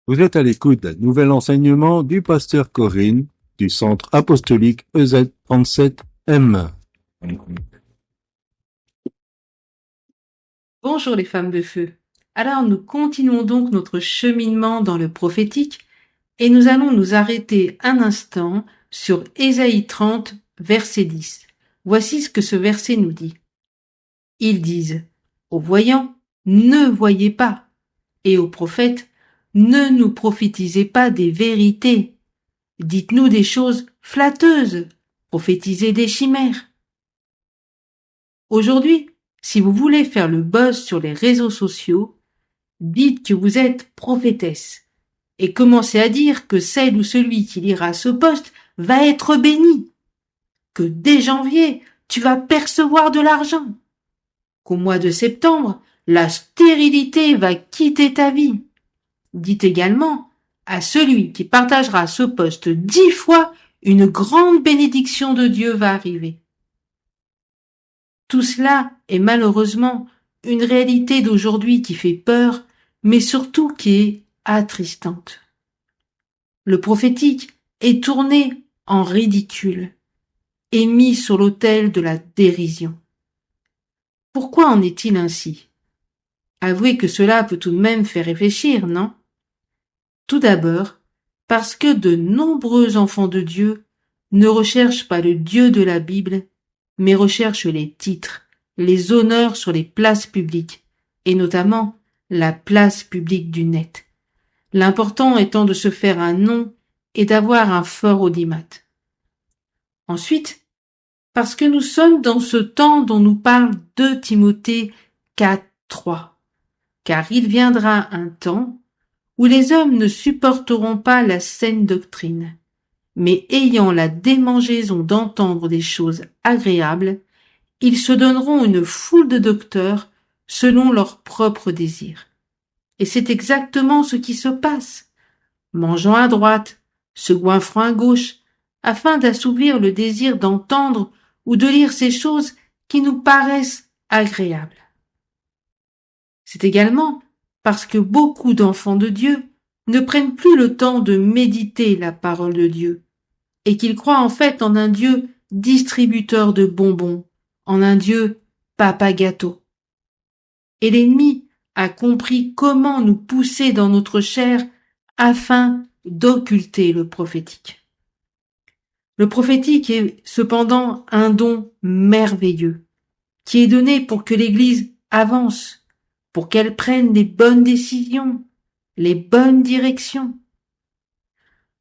Vous êtes à l'écoute d'un nouvel enseignement du pasteur Corinne du Centre apostolique EZ37M. Bonjour les femmes de feu. Alors nous continuons donc notre cheminement dans le prophétique et nous allons nous arrêter un instant sur Ésaïe 30, verset 10. Voici ce que ce verset nous dit. Ils disent, aux voyants, ne voyez pas, et aux prophètes, ne nous prophétisez pas des vérités. Dites-nous des choses flatteuses, prophétisez des chimères. Aujourd'hui, si vous voulez faire le buzz sur les réseaux sociaux, dites que vous êtes prophétesse et commencez à dire que celle ou celui qui lira ce poste va être béni, que dès janvier, tu vas percevoir de l'argent, qu'au mois de septembre, la stérilité va quitter ta vie. Dites également à celui qui partagera ce poste 10 fois, une grande bénédiction de Dieu va arriver. Tout cela est malheureusement une réalité d'aujourd'hui qui fait peur, mais surtout qui est attristante. Le prophétique est tourné en ridicule et mis sur l'autel de la dérision. Pourquoi en est-il ainsi? Avouez que cela peut tout de même faire réfléchir, non? Tout d'abord, parce que de nombreux enfants de Dieu ne recherchent pas le Dieu de la Bible, mais recherchent les titres, les honneurs sur les places publiques, et notamment la place publique du net. L'important étant de se faire un nom et d'avoir un fort audimat. Ensuite, parce que nous sommes dans ce temps dont nous parle 2 Timothée 4, 3. Car il viendra un temps où les hommes ne supporteront pas la saine doctrine, mais ayant la démangeaison d'entendre des choses agréables, ils se donneront une foule de docteurs selon leurs propres désirs. Et c'est exactement ce qui se passe. Mangeant à droite, se goinfrant à gauche, afin d'assouvir le désir d'entendre ou de lire ces choses qui nous paraissent agréables. C'est également parce que beaucoup d'enfants de Dieu ne prennent plus le temps de méditer la parole de Dieu, et qu'ils croient en fait en un Dieu distributeur de bonbons, en un Dieu papa gâteau. Et l'ennemi a compris comment nous pousser dans notre chair afin d'occulter le prophétique. Le prophétique est cependant un don merveilleux, qui est donné pour que l'Église avance, pour qu'elle prenne les bonnes décisions, les bonnes directions.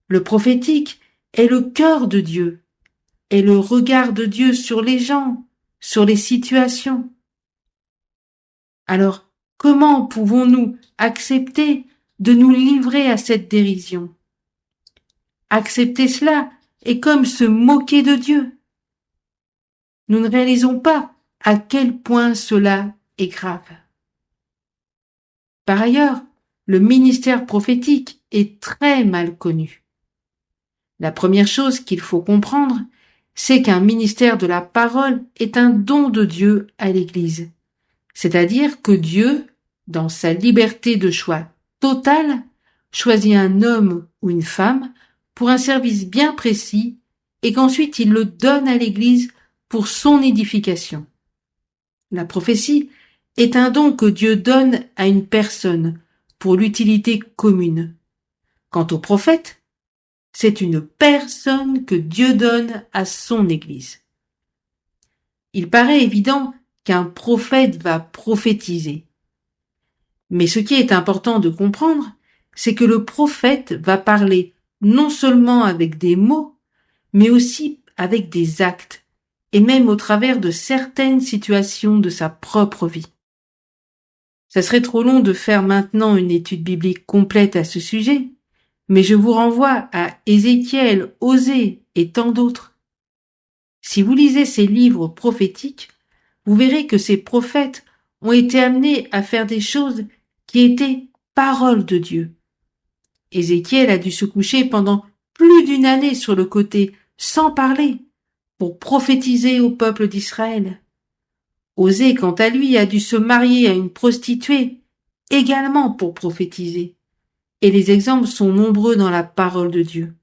Le prophétique est le cœur de Dieu, est le regard de Dieu sur les gens, sur les situations. Alors, comment pouvons-nous accepter de nous livrer à cette dérision? Accepter cela est comme se moquer de Dieu. Nous ne réalisons pas à quel point cela est grave. Par ailleurs, le ministère prophétique est très mal connu. La première chose qu'il faut comprendre, c'est qu'un ministère de la parole est un don de Dieu à l'Église. C'est-à-dire que Dieu, dans sa liberté de choix totale, choisit un homme ou une femme pour un service bien précis et qu'ensuite il le donne à l'Église pour son édification. La prophétie est un don que Dieu donne à une personne pour l'utilité commune. Quant au prophète, c'est une personne que Dieu donne à son Église. Il paraît évident qu'un prophète va prophétiser. Mais ce qui est important de comprendre, c'est que le prophète va parler non seulement avec des mots, mais aussi avec des actes, et même au travers de certaines situations de sa propre vie. Ça serait trop long de faire maintenant une étude biblique complète à ce sujet, mais je vous renvoie à Ézéchiel, Osée et tant d'autres. Si vous lisez ces livres prophétiques, vous verrez que ces prophètes ont été amenés à faire des choses qui étaient paroles de Dieu. Ézéchiel a dû se coucher pendant plus d'une année sur le côté, sans parler, pour prophétiser au peuple d'Israël. Osée, quant à lui, a dû se marier à une prostituée, également pour prophétiser. et les exemples sont nombreux dans la parole de Dieu.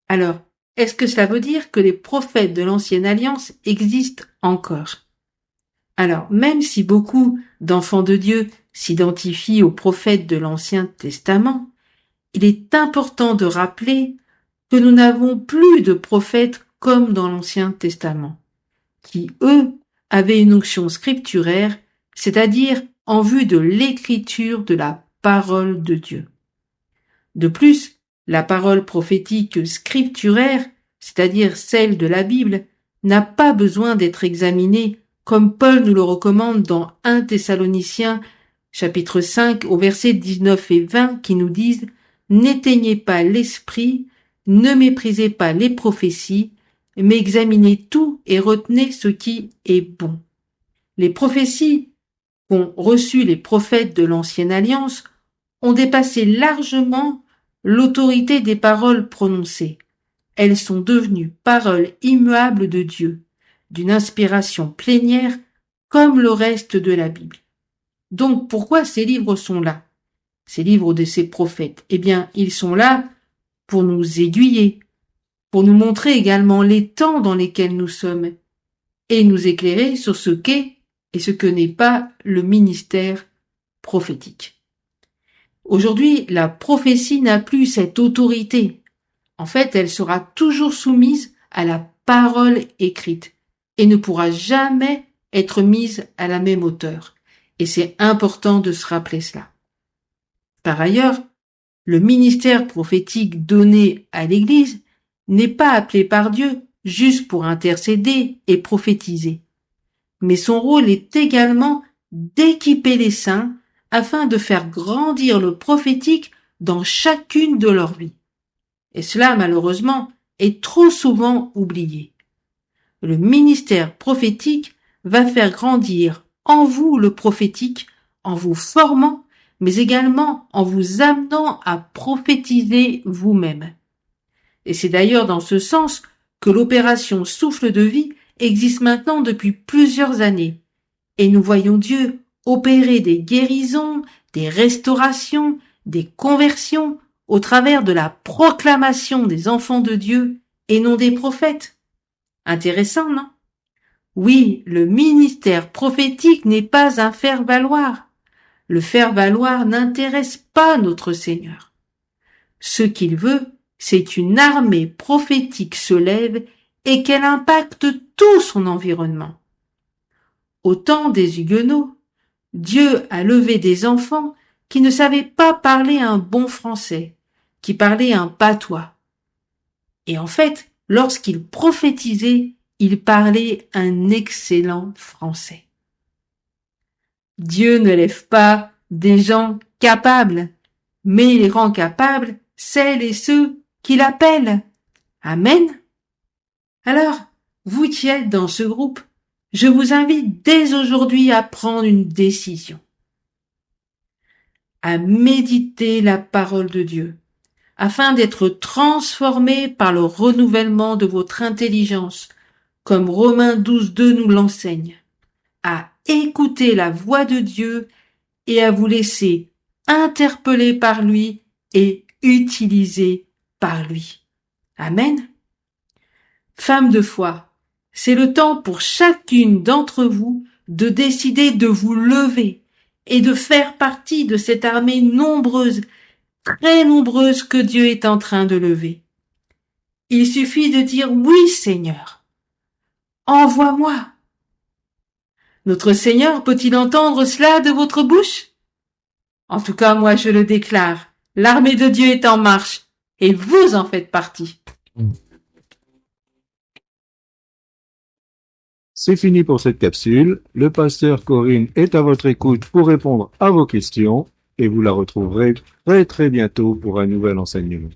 Alors, est-ce que cela veut dire que les prophètes de l'Ancienne Alliance existent encore? Alors, même si beaucoup d'enfants de Dieu s'identifient aux prophètes de l'Ancien Testament, il est important de rappeler que nous n'avons plus de prophètes comme dans l'Ancien Testament, qui, eux, avaient une onction scripturaire, c'est-à-dire en vue de l'écriture de la parole de Dieu. De plus, la parole prophétique scripturaire, c'est-à-dire celle de la Bible, n'a pas besoin d'être examinée comme Paul nous le recommande dans 1 Thessaloniciens chapitre 5 au verset 19 et 20 qui nous disent « N'éteignez pas l'esprit, ne méprisez pas les prophéties, mais examinez tout et retenez ce qui est bon. » Les prophéties qu'ont reçues les prophètes de l'Ancienne Alliance ont dépassé largement l'autorité des paroles prononcées. Elles sont devenues paroles immuables de Dieu, d'une inspiration plénière comme le reste de la Bible. Donc pourquoi ces livres sont là? Ces livres de ces prophètes, eh bien, ils sont là pour nous aiguiller, pour nous montrer également les temps dans lesquels nous sommes et nous éclairer sur ce qu'est et ce que n'est pas le ministère prophétique. Aujourd'hui, la prophétie n'a plus cette autorité. En fait, elle sera toujours soumise à la parole écrite et ne pourra jamais être mise à la même hauteur. Et c'est important de se rappeler cela. Par ailleurs, le ministère prophétique donné à l'Église n'est pas appelé par Dieu juste pour intercéder et prophétiser. Mais son rôle est également d'équiper les saints afin de faire grandir le prophétique dans chacune de leurs vies. Et cela, malheureusement, est trop souvent oublié. Le ministère prophétique va faire grandir en vous le prophétique, en vous formant, mais également en vous amenant à prophétiser vous-même. Et c'est d'ailleurs dans ce sens que l'opération Souffle de vie existe maintenant depuis plusieurs années. Et nous voyons Dieu opérer des guérisons, des restaurations, des conversions au travers de la proclamation des enfants de Dieu et non des prophètes. Intéressant, non? Oui, le ministère prophétique n'est pas un faire-valoir. Le faire-valoir n'intéresse pas notre Seigneur. Ce qu'il veut, c'est une armée prophétique se lève et qu'elle impacte tout son environnement. Au temps des Huguenots, Dieu a levé des enfants qui ne savaient pas parler un bon français, qui parlaient un patois. Et en fait, lorsqu'ils prophétisaient, ils parlaient un excellent français. Dieu ne lève pas des gens capables, mais il rend capables celles et ceux qu'il appelle. Amen. Alors, vous qui êtes dans ce groupe, je vous invite dès aujourd'hui à prendre une décision, à méditer la parole de Dieu, afin d'être transformé par le renouvellement de votre intelligence, comme Romains 12:2 nous l'enseigne, à écouter la voix de Dieu et à vous laisser interpeller par lui et utiliser par lui. Amen. Femmes de foi, c'est le temps pour chacune d'entre vous de décider de vous lever et de faire partie de cette armée nombreuse, très nombreuse que Dieu est en train de lever. Il suffit de dire oui, Seigneur. Envoie-moi. Notre Seigneur peut-il entendre cela de votre bouche? En tout cas, moi je le déclare. L'armée de Dieu est en marche et vous en faites partie. C'est fini pour cette capsule. Le pasteur Corinne est à votre écoute pour répondre à vos questions et vous la retrouverez très très bientôt pour un nouvel enseignement.